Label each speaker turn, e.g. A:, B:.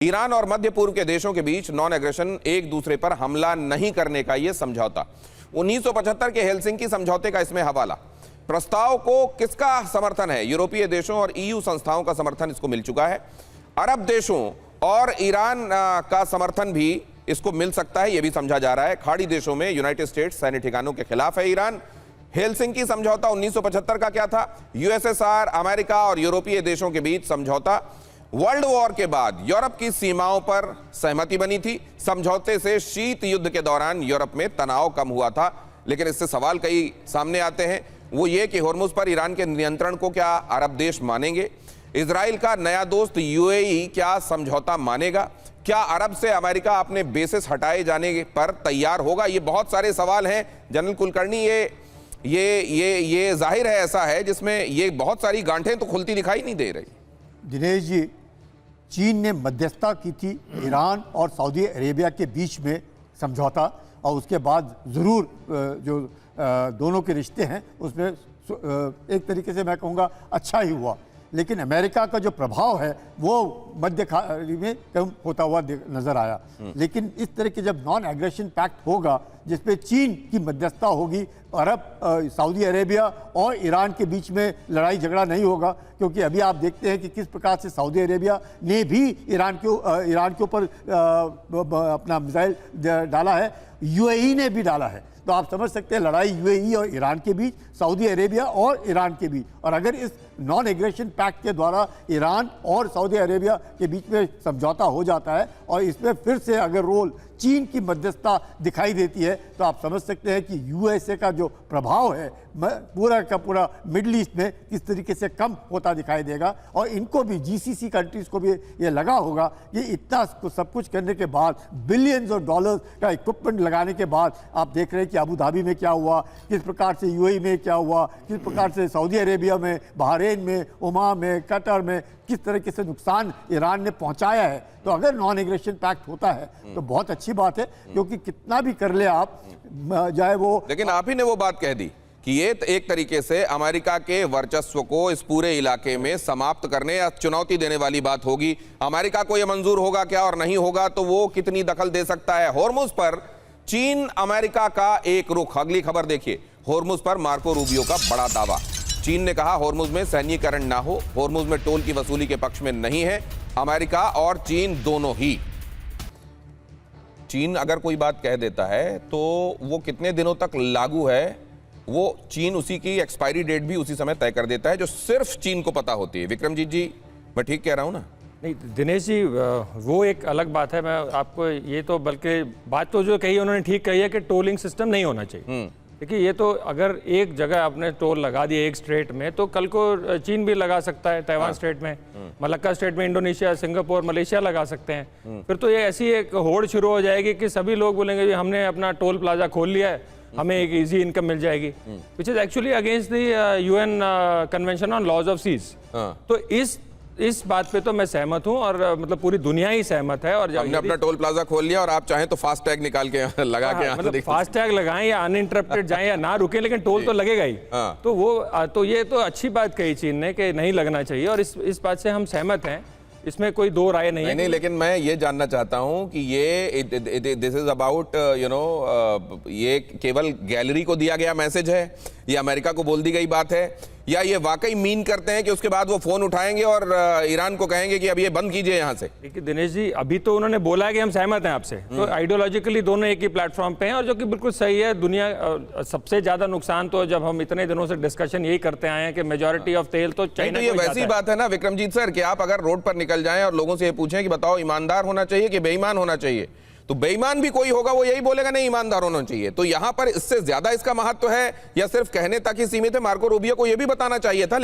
A: Iran और मध्य पूर्व के देशों के बीच नॉन एग्रेशन, एक दूसरे पर हमला नहीं करने का यह समझौता 1975 के हेलसिंकी समझौते का इसमें हवाला। प्रस्ताव को किसका समर्थन है? यूरोपीय देशों और ईयू संस्थाओं का समर्थन इसको मिल चुका है। अरब देशों और ईरान का समर्थन भी इसको मिल सकता है, यह भी समझा जा रहा है। खाड़ी देशों में यूनाइटेड स्टेट्स सैन्य ठिकानों के खिलाफ है ईरान। हेलसिंकी समझौता 1975 का क्या था? यूएसएसआर, अमेरिका और यूरोपीय देशों के बीच समझौता। वर्ल्ड वॉर के बाद यूरोप की सीमाओं पर सहमति बनी थी। समझौते से शीत युद्ध के दौरान यूरोप में तनाव कम हुआ था, लेकिन इससे सवाल कई सामने आते हैं। वो ये कि होर्मुज पर ईरान के नियंत्रण को क्या अरब देश मानेंगे? इजराइल का नया दोस्त यूएई क्या समझौता मानेगा? क्या अरब से अमेरिका अपने बेसिस हटाए जाने पर तैयार होगा? ये बहुत सारे सवाल हैं जनरल कुलकर्णी। ये जाहिर है ऐसा है जिसमें ये बहुत सारी गांठें तो खुलती दिखाई नहीं दे रही।
B: दिनेश जी, चीन ने मध्यस्थता की थी ईरान और सऊदी अरेबिया के बीच में समझौता, और उसके बाद ज़रूर जो दोनों के रिश्ते हैं उसमें एक तरीके से मैं कहूँगा अच्छा ही हुआ। लेकिन अमेरिका का जो प्रभाव है वो मध्य खाड़ी में कम होता हुआ नजर आया। लेकिन इस तरह के जब नॉन एग्रेशन पैक्ट होगा जिसपे चीन की मध्यस्थता होगी, अरब, सऊदी अरेबिया और ईरान के बीच में लड़ाई झगड़ा नहीं होगा, क्योंकि अभी आप देखते हैं कि किस प्रकार से सऊदी अरेबिया ने भी ईरान के ऊपर अपना मिसाइल डाला है, यूएई ने भी डाला है। तो आप समझ सकते हैं लड़ाई यूएई और ईरान के बीच, सऊदी अरेबिया और ईरान के बीच। और अगर इस नॉन एग्रेशन पैक्ट के द्वारा ईरान और सऊदी अरेबिया के बीच में समझौता हो जाता है और इसमें फिर से अगर रोल चीन की मध्यस्थता दिखाई देती है, तो आप समझ सकते हैं कि यूएसए का जो प्रभाव है पूरा का पूरा मिडिल ईस्ट में किस तरीके से कम होता दिखाई देगा। और इनको भी, जीसीसी कंट्रीज को भी ये लगा होगा कि इतना सब कुछ करने के बाद, बिलियंस ऑफ डॉलर्स का इक्विपमेंट लगाने के बाद, आप देख रहे हैं कि अबू धाबी में क्या हुआ, किस प्रकार से यूएई में क्या हुआ, किस प्रकार से सऊदी अरेबिया में, बहरीन में, ओमान में, कतर में किस तरीके से नुकसान ईरान ने पहुंचाया है। तो अगर नॉन एग्रेशन पैक्ट होता है तो बहुत अच्छी बात है, क्योंकि कितना भी कर ले आप, चाहे वो,
A: लेकिन आप ही ने वो बात कह दी कि ये एक तरीके से अमेरिका के वर्चस्व को इस पूरे इलाके में समाप्त करने या चुनौती देने वाली बात होगी। अमेरिका को यह मंजूर होगा क्या और नहीं होगा, तो वो कितनी दखल दे सकता है? होर्मुज पर चीन अमेरिका का एक रुख। अगली खबर देखिए, होर्मुज पर मार्को रूबियो का बड़ा दावा। चीन ने कहा होर्मुज में सैन्यीकरण ना हो, होर्मुज में टोल की वसूली के पक्ष में नहीं है अमेरिका और चीन दोनों ही। चीन अगर कोई बात कह देता है तो वो कितने दिनों तक लागू है, वो चीन उसी की एक्सपायरी डेट भी उसी समय तय कर देता है, जो सिर्फ चीन को पता होती है। विक्रमजीत जी, मैं ठीक कह रहा हूं ना?
C: नहीं दिनेश जी, वो एक अलग बात है। मैं आपको ये तो, बल्कि बात तो जो कही उन्होंने ठीक कही है कि टोलिंग सिस्टम नहीं होना चाहिए। देखिए, ये तो अगर एक जगह आपने टोल लगा दिया एक स्टेट में, तो कल को चीन भी लगा सकता है, ताइवान स्टेट में, मलक्का स्टेट में, इंडोनेशिया, सिंगापुर, मलेशिया लगा सकते हैं। फिर तो ये ऐसी एक होड़ शुरू हो जाएगी कि सभी लोग बोलेंगे जी हमने अपना टोल प्लाजा खोल लिया है, हमें एक इजी इनकम मिल जाएगी, which is actually against the UN convention on laws of seas. तो इस बात पे तो मैं सहमत हूं, और मतलब पूरी दुनिया ही सहमत है। और
A: हमने अपना टोल प्लाजा खोल लिया और आप चाहें तो फास्ट टैग निकाल के लगा के
C: मतलब फास्ट टैग लगाएं या अनइंटरप्टेड जाएं या ना रुके, लेकिन टोल तो लगेगा ही। तो वो तो ये तो अच्छी बात कही चीन ने कि नहीं लगना चाहिए, और इस बात से हम सहमत हैं, इसमें कोई दो राय नहीं है।
A: नहीं, लेकिन मैं ये जानना चाहता हूं कि ये दिस इज अबाउट ये केवल गैलरी को दिया गया मैसेज है, ये अमेरिका को बोल दी गई बात है, या ये वाकई मीन करते हैं कि उसके बाद वो फोन उठाएंगे और ईरान को कहेंगे कि अब ये बंद कीजिए यहां से?
C: देखिए दिनेश जी, अभी तो उन्होंने बोला है कि हम सहमत हैं आपसे, तो आइडियोलॉजिकली दोनों एक ही प्लेटफॉर्म पे हैं, और जो कि बिल्कुल सही है। दुनिया सबसे ज्यादा नुकसान तो, जब हम इतने दिनों से डिस्कशन यही करते आए हैं कि मेजॉरिटी ऑफ तेल तो चाइना को
A: ये वैसी बात है ना विक्रमजीत सर, कि आप अगर रोड पर निकल जाएं और लोगों से ये पूछें कि बताओ ईमानदार होना चाहिए कि बेईमान होना चाहिए, तो बेईमान भी कोई होगा वो यही बोलेगा नहीं ईमानदार होना चाहिए। तो यहां पर इससे ज्यादा इसका महत्व है या सिर्फ कहने तक ही सीमित है? मार्को रूबियो को यह भी बताना चाहिए था।